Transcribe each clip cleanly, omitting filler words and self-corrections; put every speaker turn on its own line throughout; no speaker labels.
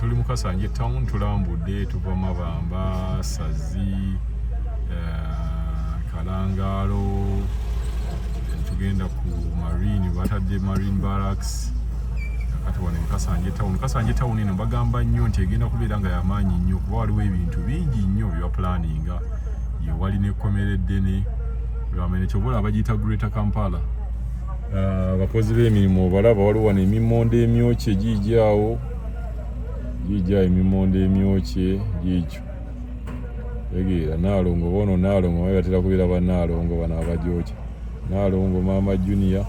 tuli mu Kasanje town tulambudde tuva Mabamba, Sazi, Kalangalo, tugenda ku Marine, batadde Marine Barracks. Kati wano Kasanje town. Kasanje town eno bagamba nnyo nti egenda kubeera nga yamaanyi nnyo kuba waliwo ebintu bingi nnyo bya planninga. Ye wali n'ekkomera eddene bamene kyobola abagiyita Greater Kampala. Abakozi b'emirimu balaba waliwo wano emimonde emyokye gijjaawo. Gijja emimonde emyokye gijjo. Tegeera Naalongo bono Naalongo baye batera kubeera bannaalongo bano abajookye. Naalongo Maama Junior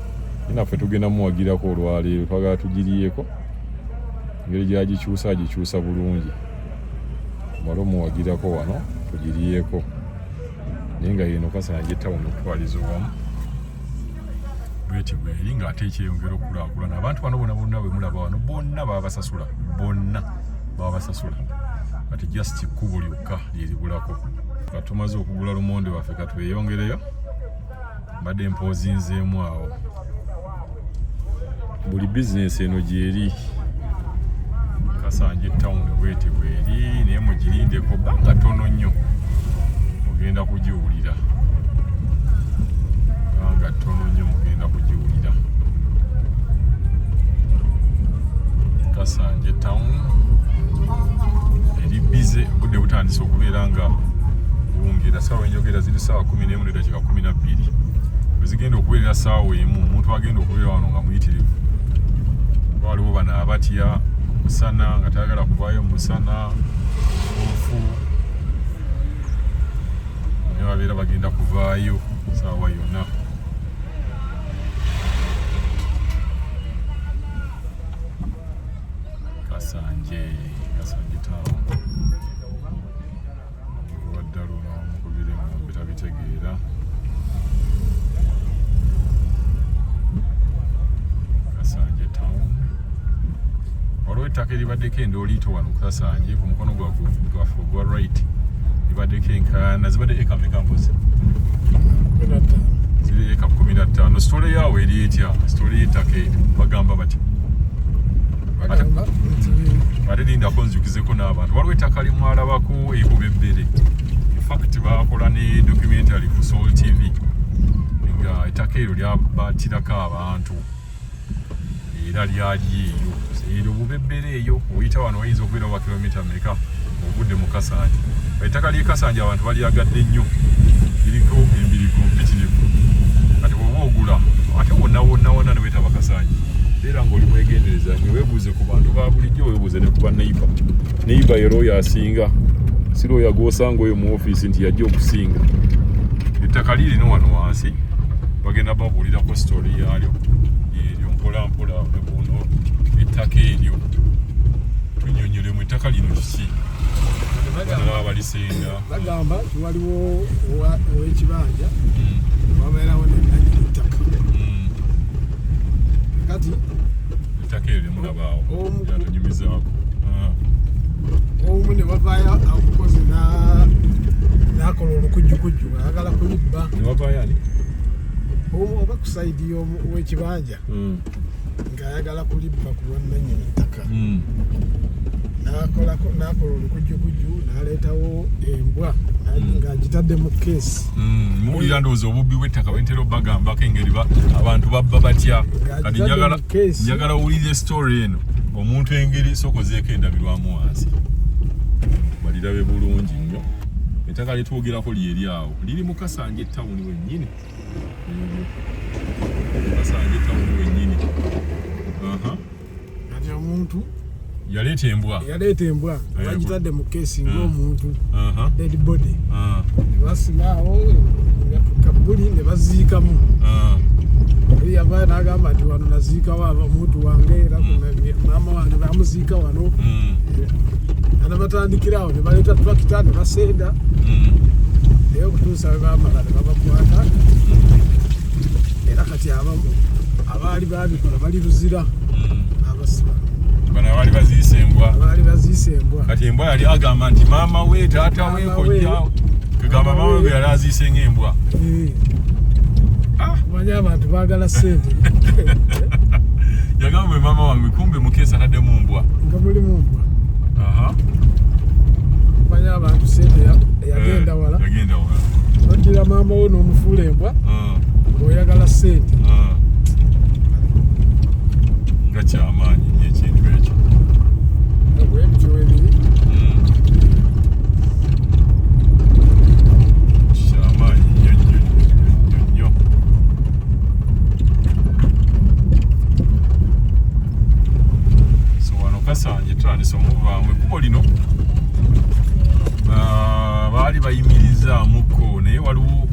naffe tugenda muwagirako olwaleero twagala tugiriyeko engeri gyagikyusa bulungi wali omuwagirako wano tugiriyeko naye nga yeno Kasanje town okutwaliza wamu bweti bweri ng'ate ekyeyongera okukulaakulana abantu bano bonna bwe mulaba wano bonna baba basasula kati just kkubo lyokka lyeribulako katumaze okugula lumonde waffe katweyongereyo mbadde mpoozinzeemu awo buli bizinesi eno gyeri Kasanje town bweti bweri naye mugirindeko banga tono nnyo mugenda kugiwulira banga tono nnyo mugenda kugiwulira Kasanje town eri bize budde butandise okubeera nga buwungira saawa enjogera ziri saawa 11 dakiika 12 bwezigenda okubeerera saawa emu omuntu agenda okubeera wano nga muyitirivu waliwo bano abatya musana nga tayagala kuvaayo musana ofu naye babeera bagenda kuvaayo saawa yonna Kasanje town waddalo namukubire mu bitabitegeera Kasanje town waliwo ettaka eribaddeko endooliito wano Kasanje ku mukono gwaffe ogwa right libaddeko enkaayana zibadde eka meka mpozi ziri eka 15 sitole yaawo eri etya sitole y'ettaka eryo bagamba bati ate lindako nzijukizeko n'abantu waliwo ettaka limwalabako Obubbi Bwe infact bakola ne documentary ku Soul TV nga ettaka eryo lyabatirako abantu era lyali eyo Obubbi Bwe eyo oyita wano wayinza okubeera wa kilomita meka ogudde mu Kasanje ettaka ly'e Kasanje abantu balyagadde nnyo liriko embirigo mpitirivu kati bw'oba ogula ate wonna ne weetaba Kasanje era ng'oli mwegendereza weebuuze ku bantu ba bulijjo weebuuze ne ku baneiba ye looya asinga si looya gw'osanga oyo mu ofiisi nti yajja okusinga ettaka lirino wano wansi bagenda babuulirako sitori yaalyo eryo mpolampola ebuno ettaka eryo tunyonyolemu ettaka lino kiki balaba balisenga
bagamba waliwo ow'ekibanja wabeerawo nenanyini ttaka kati
ettaka eryo limulabaawo lyatunyumizaako
omu ne bavaayo akukoze n'akola olukujjukujju ayagala kulibba
ne bavaayo ani
oba ku sayidi w'ekibanja ng'ayagala kulibba ku lwannannyini ttaka n'akola olukujjukujju n'aleetawo embwa ng'agitadde mu keesi
muwulira ndowooza obubbi bw'ettaka bwentera obbagambako engeri abantu babba batya kati njagala owulire story eno omuntu engeri sokozeeko endabirwamu wansi balirabe bulungi nnyo ettaka lyetwogerako lyeri awo liri mu Kasanje town wennyini Kasanje town wennyini
kati omuntu
yaleeta embwa bagitadde mu keesi ng'omuntu dead body nebasimaawo kabuli ne baziikamu yavaayo n'agamba nti wano naziikawo omuntu wange era maama wange bamuziika wano ana batandikirawo ne baleeta tulakita ne basenda naye okutuusa we bamala ne babakwata era kati abaali babikola bali luzira abasiba bano abaali baziise embwa kati embwa yali agamba nti maama we taata we kojjaawo kagamba maama we yali aziise ng'embwa
manya abantu baagala ssente
yagamba maama wange kumbe mukeesa ataddemu mbwa
nga mulimu mbwa Manya abantu sente yagenda wala.
Yagenda wala.
Oddira maama wo n'omufuula embwa. Ng'oyagala sente.
Nga kyamaanyi nnyo ekintu ekyo.
Bwe bityo ebiri.
Kyamaanyi nnyo nnyo. So wano Kasanje tutandise omuvaamu ekkubo lino baali bayimirizaamuko naye waliwo